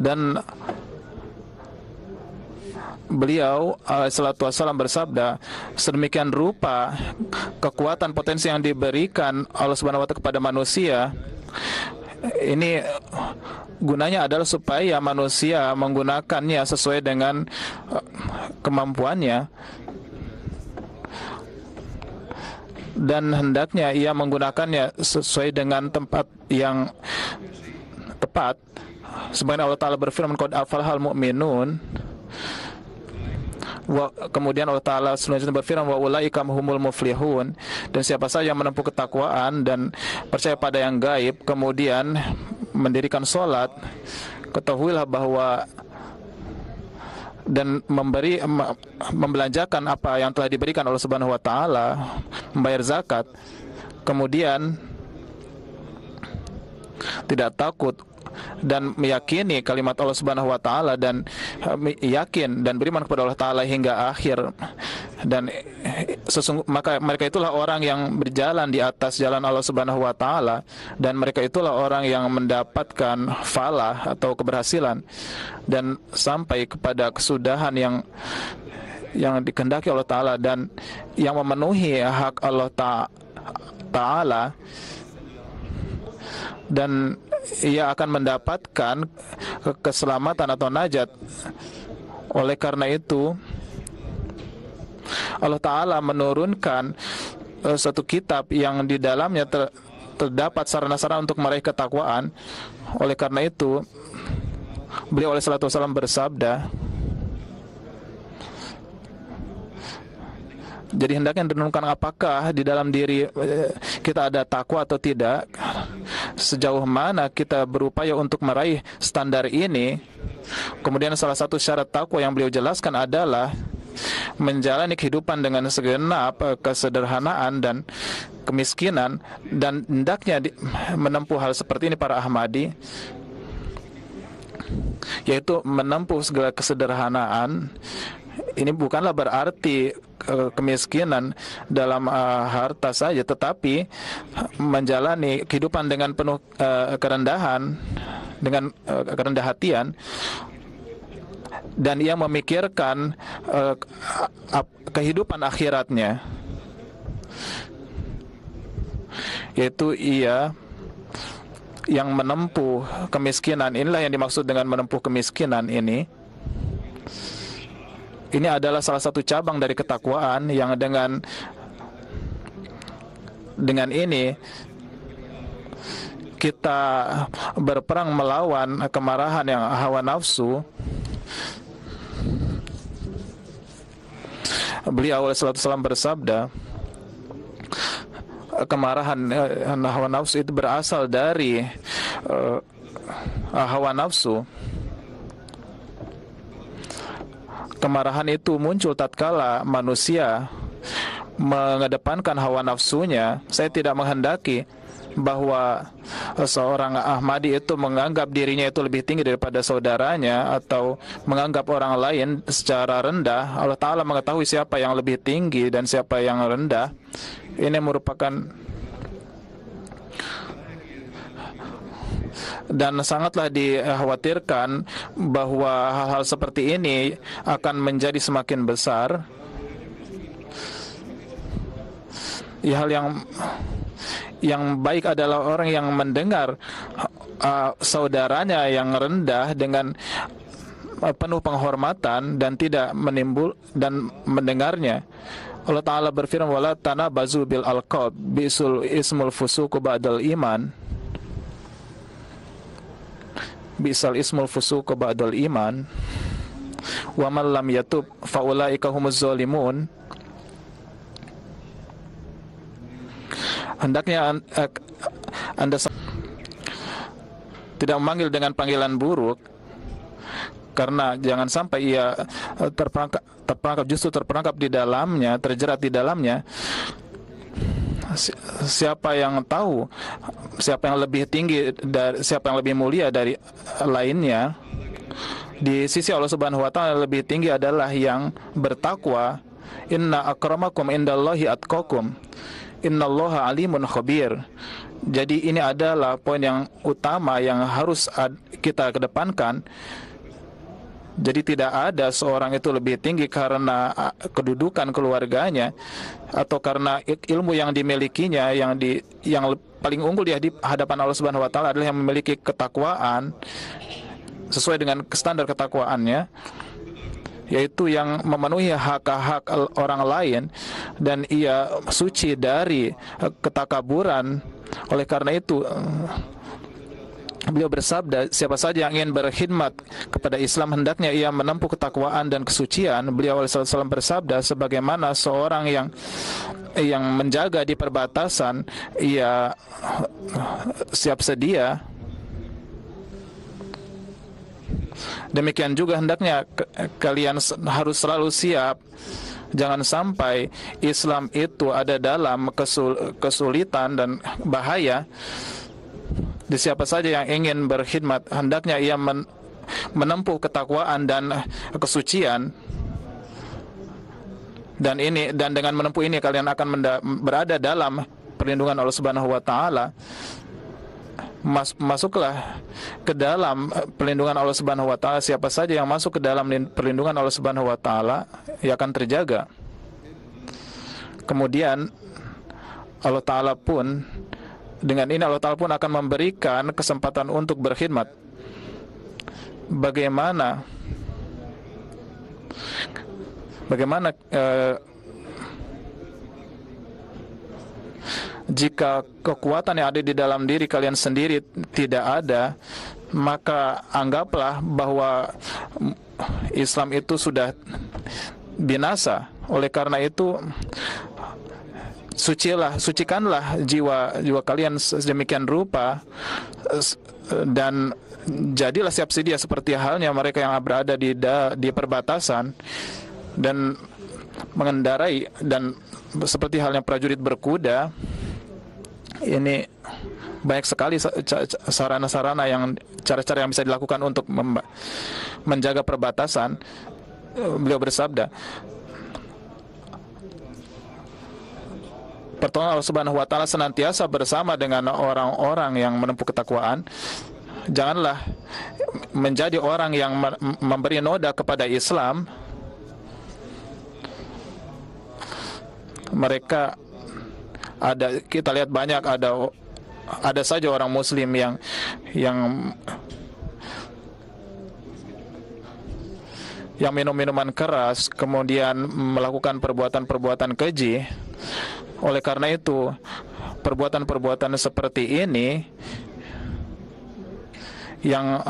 [SPEAKER 3] Dan beliau alaihissalatu wassalam bersabda, sedemikian rupa kekuatan potensi yang diberikan Allah Subhanahu wa taala kepada manusia ini gunanya adalah supaya manusia menggunakannya sesuai dengan kemampuannya, dan hendaknya ia menggunakannya sesuai dengan tempat yang tepat. Sebagaimana Allah Ta'ala berfirman, qad aflahal mu'minun. Kemudian Allah Ta'ala selanjutnya berfirman, wa ulaika humul muflihun. Dan siapa saja yang menempuh ketakwaan dan percaya pada yang gaib, kemudian mendirikan sholat, ketahuilah bahwa dan membelanjakan apa yang telah diberikan Allah Subhanahu wa taala, membayar zakat, kemudian tidak takut dan meyakini kalimat Allah Subhanahu wa taala, dan yakin dan beriman kepada Allah taala hingga akhir, dan maka mereka itulah orang yang berjalan di atas jalan Allah Subhanahu wa taala, dan mereka itulah orang yang mendapatkan falah atau keberhasilan dan sampai kepada kesudahan yang dikehendaki Allah taala, dan yang memenuhi hak Allah taala, dan ia akan mendapatkan keselamatan atau najat. Oleh karena itu Allah Ta'ala menurunkan suatu kitab yang di dalamnya terdapat sarana-sarana untuk meraih ketakwaan. Oleh karena itu beliau alaihissalatu wassalam bersabda, jadi hendaknya direnungkan apakah di dalam diri kita ada takwa atau tidak, sejauh mana kita berupaya untuk meraih standar ini. Kemudian salah satu syarat takwa yang beliau jelaskan adalah menjalani kehidupan dengan segenap kesederhanaan dan kemiskinan, dan hendaknya menempuh hal seperti ini para Ahmadi, yaitu menempuh segala kesederhanaan. Ini bukanlah berarti kemiskinan dalam harta saja, tetapi menjalani kehidupan dengan penuh kerendahan, dengan kerendah hatian, dan ia memikirkan kehidupan akhiratnya, yaitu ia yang menempuh kemiskinan. Inilah yang dimaksud dengan menempuh kemiskinan ini. Ini adalah salah satu cabang dari ketakwaan yang dengan ini kita berperang melawan kemarahan yang hawa nafsu. Beliau alaihissalatu wassalam bersabda, kemarahan hawa nafsu itu berasal dari hawa nafsu. Kemarahan itu muncul tatkala manusia mengedepankan hawa nafsunya. Saya tidak menghendaki bahwa seorang Ahmadi itu menganggap dirinya itu lebih tinggi daripada saudaranya atau menganggap orang lain secara rendah. Allah Ta'ala mengetahui siapa yang lebih tinggi dan siapa yang rendah. Ini merupakan, dan sangatlah dikhawatirkan bahwa hal-hal seperti ini akan menjadi semakin besar. Hal yang baik adalah orang yang mendengar saudaranya yang rendah dengan penuh penghormatan dan tidak menimbul dan mendengarnya. Allah Ta'ala berfirman, wala tanabazu bil alqab bisul ismul fusuq ba'dal iman. Bisal ismul fusuq ba'dal iman wa man lam yatub fa ulaika humuz zalimun. Hendaknya Anda tidak memanggil dengan panggilan buruk, karena jangan sampai ia terperangkap justru terperangkap di dalamnya, terjerat di dalamnya. Siapa yang tahu siapa yang lebih tinggi dari siapa yang lebih mulia dari lainnya di sisi Allah Subhanahu wa taala? Lebih tinggi adalah yang bertakwa. Inna akramakum indallahi atqakum innallaha alimun khabir. Jadi ini adalah poin yang utama yang harus kita kedepankan, Jadi tidak ada seorang itu lebih tinggi karena kedudukan keluarganya atau karena ilmu yang dimilikinya. Yang paling unggul di hadapan Allah Subhanahu wa taala adalah yang memiliki ketakwaan sesuai dengan standar ketakwaannya, yaitu yang memenuhi hak-hak orang lain dan ia suci dari ketakaburan. Oleh karena itu beliau bersabda, siapa saja yang ingin berkhidmat kepada Islam hendaknya ia menempuh ketakwaan dan kesucian. Beliau SAW bersabda, sebagaimana seorang yang menjaga di perbatasan, ia siap sedia, demikian juga hendaknya kalian harus selalu siap. Jangan sampai Islam itu ada dalam kesulitan dan bahaya. Di siapa saja yang ingin berkhidmat hendaknya ia menempuh ketakwaan dan kesucian. Dan dengan menempuh ini kalian akan berada dalam perlindungan Allah Subhanahu wa taala. Masuklah ke dalam perlindungan Allah Subhanahu wa taala. Siapa saja yang masuk ke dalam perlindungan Allah Subhanahu wa taala, ia akan terjaga. Kemudian Allah taala pun, dengan ini Allah taala pun akan memberikan kesempatan untuk berkhidmat. Bagaimana jika kekuatan yang ada di dalam diri kalian sendiri tidak ada, maka anggaplah bahwa Islam itu sudah binasa. Oleh karena itu, sucikanlah jiwa kalian sedemikian rupa, dan jadilah siap sedia seperti halnya mereka yang berada di perbatasan dan mengendarai, dan seperti halnya prajurit berkuda. Ini banyak sekali sarana-sarana cara-cara yang bisa dilakukan untuk menjaga perbatasan. Beliau bersabda, pertolongan Allah Subhanahu wa taala senantiasa bersama dengan orang-orang yang menempuh ketakwaan. Janganlah menjadi orang yang memberi noda kepada Islam. Mereka kita lihat banyak ada saja orang Muslim yang minum minuman keras, kemudian melakukan perbuatan-perbuatan keji. Oleh karena itu, perbuatan-perbuatan seperti ini yang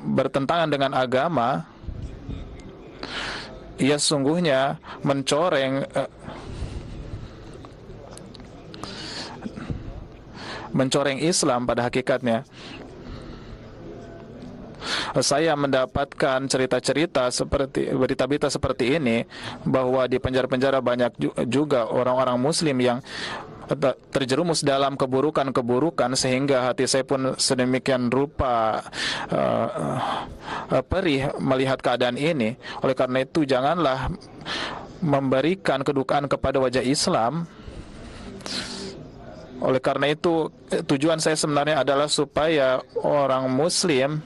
[SPEAKER 3] bertentangan dengan agama, ia sungguhnya mencoreng Islam pada hakikatnya. Saya mendapatkan cerita-cerita seperti berita-berita seperti ini, bahwa di penjara-penjara banyak juga orang-orang Muslim yang terjerumus dalam keburukan-keburukan, sehingga hati saya pun sedemikian rupa perih melihat keadaan ini. Oleh karena itu, janganlah memberikan kedukaan kepada wajah Islam. Oleh karena itu, tujuan saya sebenarnya adalah supaya orang Muslim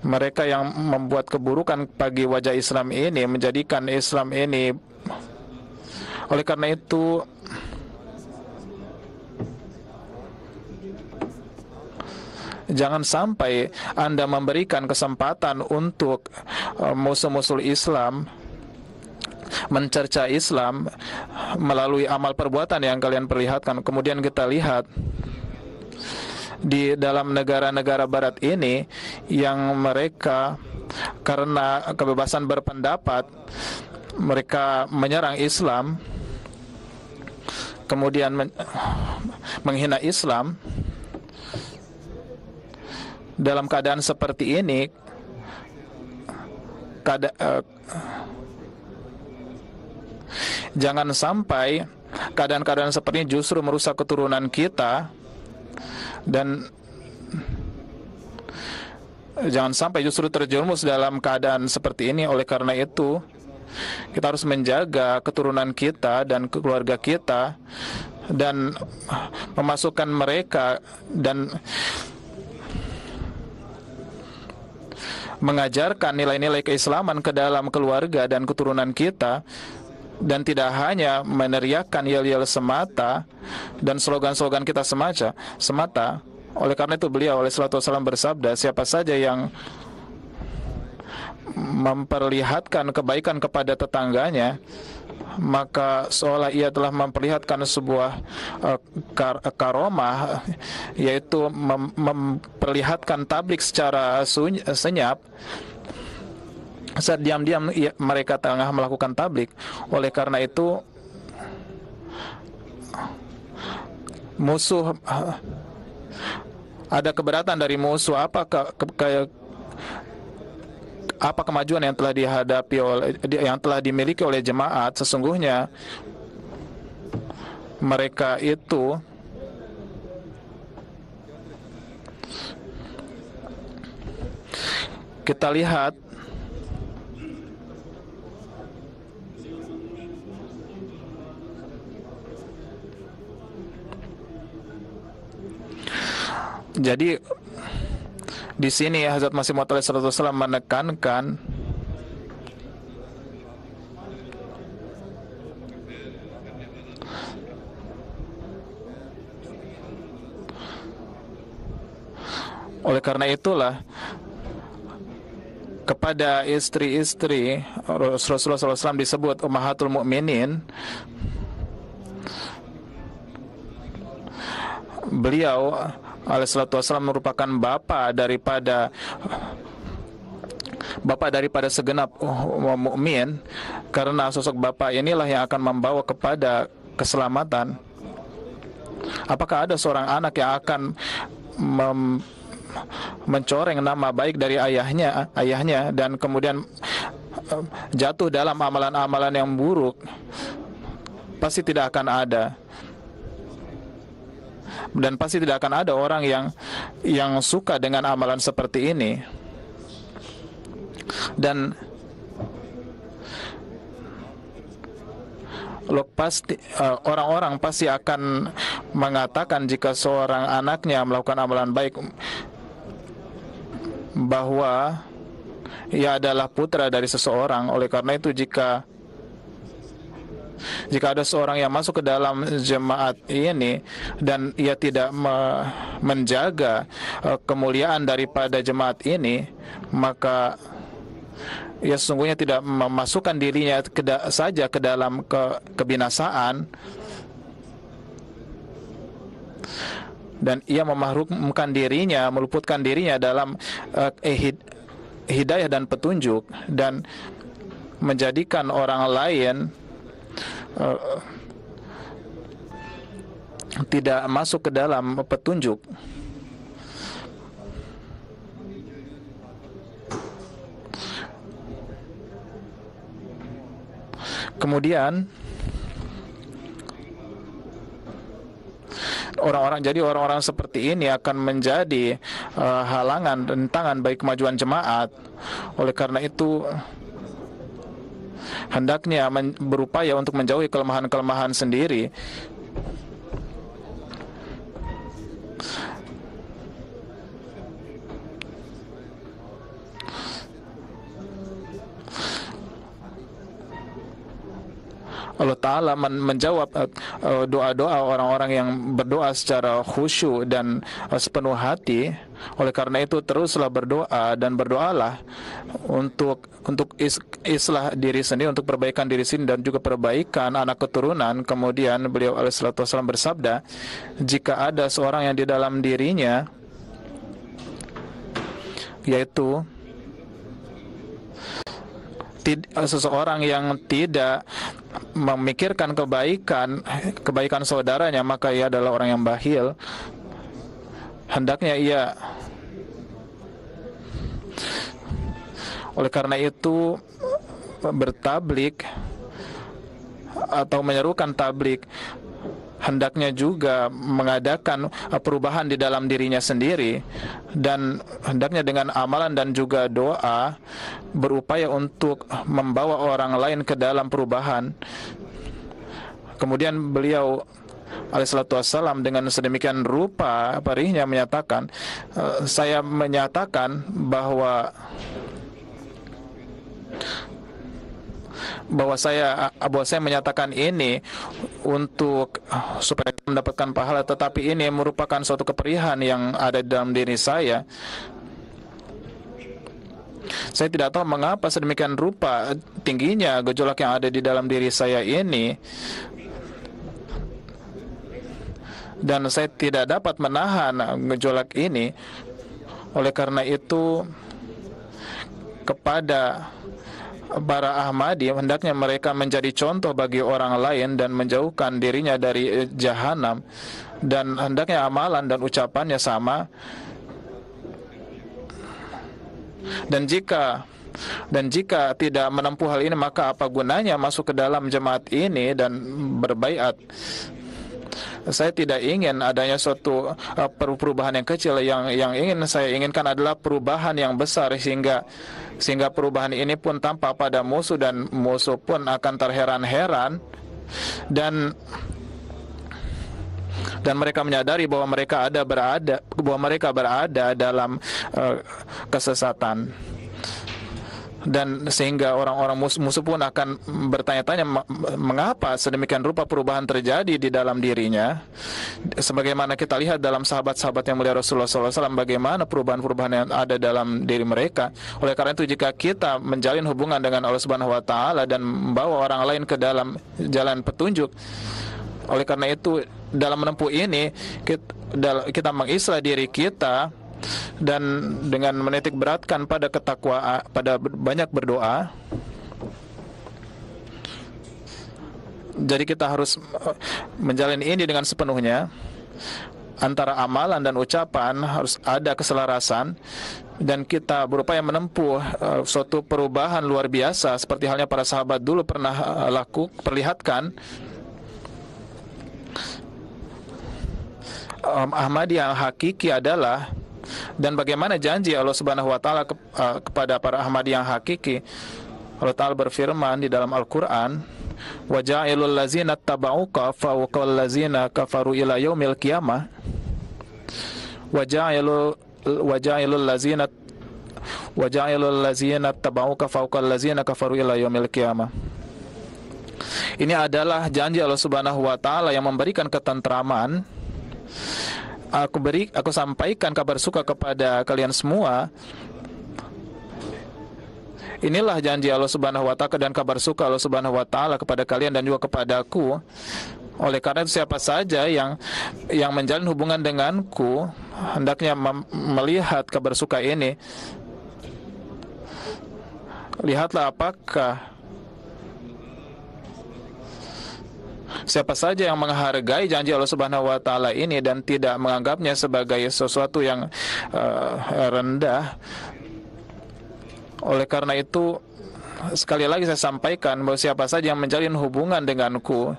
[SPEAKER 3] mereka yang membuat keburukan bagi wajah Islam ini, menjadikan Islam ini. Oleh karena itu, jangan sampai Anda memberikan kesempatan untuk musuh-musuh Islam mencerca Islam melalui amal perbuatan yang kalian perlihatkan. Kemudian kita lihat di dalam negara-negara barat ini yang mereka karena kebebasan berpendapat mereka menyerang Islam, kemudian menghina Islam. Dalam keadaan seperti ini, jangan sampai keadaan-keadaan seperti ini justru merusak keturunan kita, dan jangan sampai justru terjerumus dalam keadaan seperti ini. Oleh karena itu, kita harus menjaga keturunan kita dan keluarga kita dan memasukkan mereka dan mengajarkan nilai-nilai keislaman ke dalam keluarga dan keturunan kita, dan tidak hanya meneriakkan yel-yel semata dan slogan-slogan kita semata. Oleh karena itu beliau alaihissalatu wassalam bersabda, siapa saja yang memperlihatkan kebaikan kepada tetangganya, maka seolah ia telah memperlihatkan sebuah karomah, yaitu memperlihatkan tablik secara senyap saat diam-diam mereka tengah melakukan tablik. Oleh karena itu musuh, ada keberatan dari musuh, apa kemajuan yang telah yang telah dimiliki oleh jemaat. Sesungguhnya mereka itu kita lihat jadi di sini Hazrat Masih Maud alaihissalatu wassalam menekankan oleh karena itulah kepada istri-istri Rasulullah SAW disebut Ummahatul Mukminin. Beliau alaihissalatu wassalam merupakan bapak daripada segenap mukmin, karena sosok bapak inilah yang akan membawa kepada keselamatan. Apakah ada seorang anak yang akan mencoreng nama baik dari ayahnya dan kemudian jatuh dalam amalan-amalan yang buruk? Pasti tidak akan ada. Dan pasti tidak akan ada orang yang suka dengan amalan seperti ini. Dan orang-orang pasti akan mengatakan jika seorang anaknya melakukan amalan baik bahwa ia adalah putra dari seseorang. Oleh karena itu jika ada seorang yang masuk ke dalam jemaat ini dan ia tidak menjaga kemuliaan daripada jemaat ini, maka ia sesungguhnya tidak memasukkan dirinya saja ke dalam kebinasaan, dan ia memahrumkan dirinya, meluputkan dirinya dalam hidayah dan petunjuk, dan menjadikan orang lain tidak masuk ke dalam petunjuk. Kemudian orang-orang seperti ini akan menjadi halangan, rintangan bagi kemajuan jemaat. Oleh karena itu hendaknya berupaya untuk menjauhi kelemahan-kelemahan sendiri. Allah Ta'ala menjawab doa-doa orang-orang yang berdoa secara khusyuk dan sepenuh hati. Oleh karena itu teruslah berdoa dan berdoalah untuk islah diri sendiri, untuk perbaikan diri sendiri dan juga perbaikan anak keturunan. Kemudian beliau alaihissalatu wassalam bersabda, jika ada seorang yang di dalam dirinya, yaitu seseorang yang tidak memikirkan kebaikan saudaranya, maka ia adalah orang yang bakhil. Hendaknya ia, oleh karena itu, bertablik atau menyerukan tablik, hendaknya juga mengadakan perubahan di dalam dirinya sendiri, dan hendaknya dengan amalan dan juga doa berupaya untuk membawa orang lain ke dalam perubahan. Kemudian beliau alaihissalatu wassalam dengan sedemikian rupa perihnya menyatakan, saya menyatakan bahwa saya menyatakan ini untuk supaya mendapatkan pahala, tetapi ini merupakan suatu keperihan yang ada di dalam diri saya. Saya tidak tahu mengapa sedemikian rupa tingginya gejolak yang ada di dalam diri saya ini, dan saya tidak dapat menahan gejolak ini. Oleh karena itu, kepada para Ahmadi hendaknya mereka menjadi contoh bagi orang lain dan menjauhkan dirinya dari jahanam, dan hendaknya amalan dan ucapannya sama. Dan jika tidak menempuh hal ini, maka apa gunanya masuk ke dalam jemaat ini dan berbaiat? Saya tidak ingin adanya suatu perubahan yang kecil. Yang saya inginkan adalah perubahan yang besar, sehingga perubahan ini pun tampak pada musuh, dan musuh pun akan terheran-heran, dan mereka menyadari bahwa mereka berada dalam kesesatan. Dan sehingga orang-orang musuh pun akan bertanya-tanya mengapa sedemikian rupa perubahan terjadi di dalam dirinya. Sebagaimana kita lihat dalam sahabat-sahabat yang mulia Rasulullah SAW, bagaimana perubahan-perubahan yang ada dalam diri mereka. Oleh karena itu, jika kita menjalin hubungan dengan Allah Subhanahu Wa Taala dan membawa orang lain ke dalam jalan petunjuk, oleh karena itu dalam menempuh ini kita mengislah diri kita, dan dengan menitik beratkan pada ketakwaan, pada banyak berdoa. Jadi kita harus menjalani ini dengan sepenuhnya. Antara amalan dan ucapan harus ada keselarasan, dan kita berupaya menempuh suatu perubahan luar biasa seperti halnya para sahabat dulu pernah perlihatkan. Ahmadi yang hakiki adalah, dan bagaimana janji Allah Subhanahu Wa Taala kepada para Ahmadi yang hakiki. Allah Taala berfirman di dalam Al-Quran, wa ja'ilul lazina tabauka fawqal lazina kafaru ila yaumil qiyamah, wa ja'ilul lazina tabauka fawqal lazina kafaru ila yaumil qiyamah. Ini adalah janji Allah Subhanahu Wa Taala yang memberikan ketentraman. Aku sampaikan kabar suka kepada kalian semua. Inilah janji Allah Subhanahu Wa Taala dan kabar suka Allah Subhanahu Wa Taala kepada kalian dan juga kepadaku. Oleh karena itu, siapa saja yang menjalin hubungan denganku hendaknya melihat kabar suka ini. Lihatlah apakah siapa saja yang menghargai janji Allah Subhanahu Wa Taala ini dan tidak menganggapnya sebagai sesuatu yang rendah. Oleh karena itu, sekali lagi saya sampaikan bahwa siapa saja yang menjalin hubungan denganku,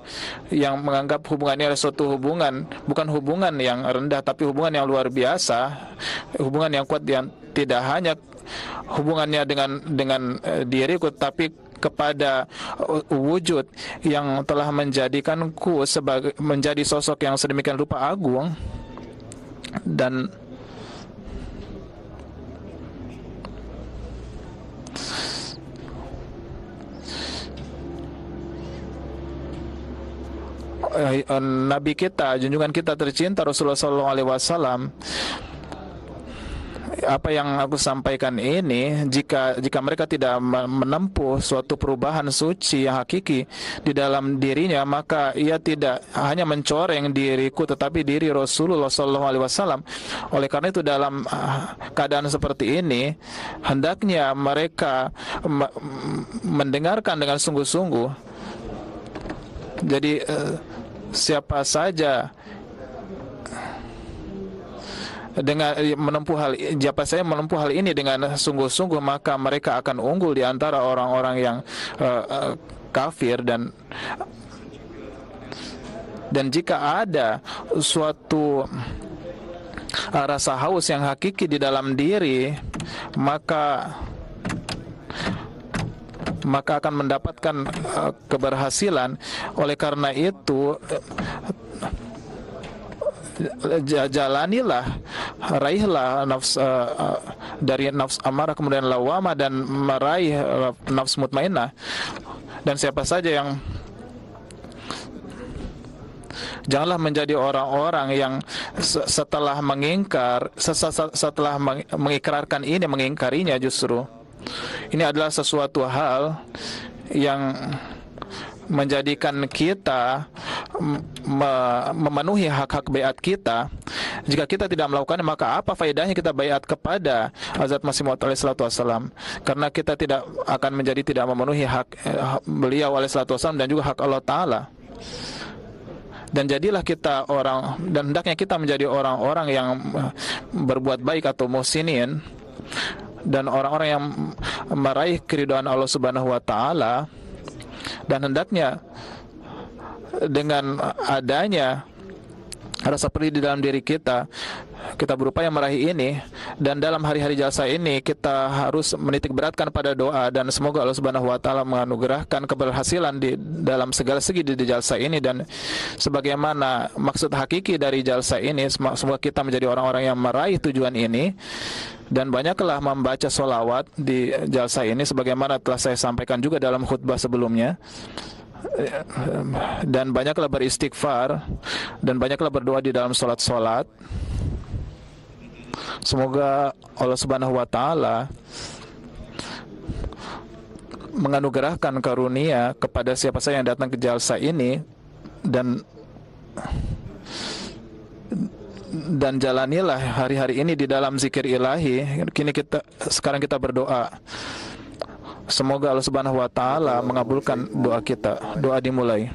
[SPEAKER 3] yang menganggap hubungan ini adalah suatu hubungan, bukan hubungan yang rendah, tapi hubungan yang luar biasa, hubungan yang kuat, yang tidak hanya hubungannya dengan diriku, tapi kepada wujud yang telah menjadikanku menjadi sosok yang sedemikian rupa agung. Dan Nabi kita, junjungan kita tercinta Rasulullah SAW, apa yang aku sampaikan ini, jika mereka tidak menempuh suatu perubahan suci yang hakiki di dalam dirinya, maka ia tidak hanya mencoreng diriku tetapi diri Rasulullah SAW. Oleh karena itu, dalam keadaan seperti ini hendaknya mereka mendengarkan dengan sungguh-sungguh. Jadi siapa saja siapa saya menempuh hal ini dengan sungguh-sungguh, maka mereka akan unggul di antara orang-orang yang kafir. Dan jika ada suatu rasa haus yang hakiki di dalam diri, maka akan mendapatkan keberhasilan. Oleh karena itu, jalanilah, raihlah dari nafs amarah kemudian lawamah dan meraih nafs mutmainnah. Dan siapa saja yang janganlah menjadi orang-orang yang setelah mengikrarkan ini mengingkarinya. Justru ini adalah sesuatu hal yang menjadikan kita memenuhi hak-hak baiat kita. Jika kita tidak melakukannya, maka apa faedahnya kita baiat kepada Hazrat Masih Maud alaihissalatu wassalam? Karena kita tidak akan menjadi tidak memenuhi hak beliau alaihissalatu wassalam dan juga hak Allah Ta'ala. Dan jadilah kita orang, dan hendaknya kita menjadi orang-orang yang berbuat baik atau muhsinin, dan orang-orang yang meraih keridhaan Allah Subhanahu wa Ta'ala. Dan hendaknya dengan adanya rasa pedih di dalam diri kita, kita berupaya meraih ini. Dan dalam hari-hari jalsa ini kita harus menitik beratkan pada doa, dan semoga Allah Subhanahu wa Ta'ala menganugerahkan keberhasilan di dalam segala segi di jalsa ini. Dan sebagaimana maksud hakiki dari jalsa ini, semoga kita menjadi orang-orang yang meraih tujuan ini. Dan banyaklah membaca solawat di jalsa ini sebagaimana telah saya sampaikan juga dalam khutbah sebelumnya. Dan banyaklah beristighfar, dan banyaklah berdoa di dalam solat-solat. Semoga Allah Subhanahu wa Ta'ala menganugerahkan karunia kepada siapa saja yang datang ke jalsa ini, dan jalanilah hari-hari ini di dalam zikir ilahi. Sekarang kita berdoa. Semoga Allah Subhanahu wa Ta'ala mengabulkan doa kita. Doa dimulai.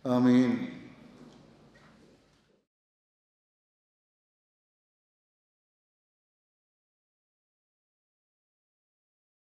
[SPEAKER 1] آمين.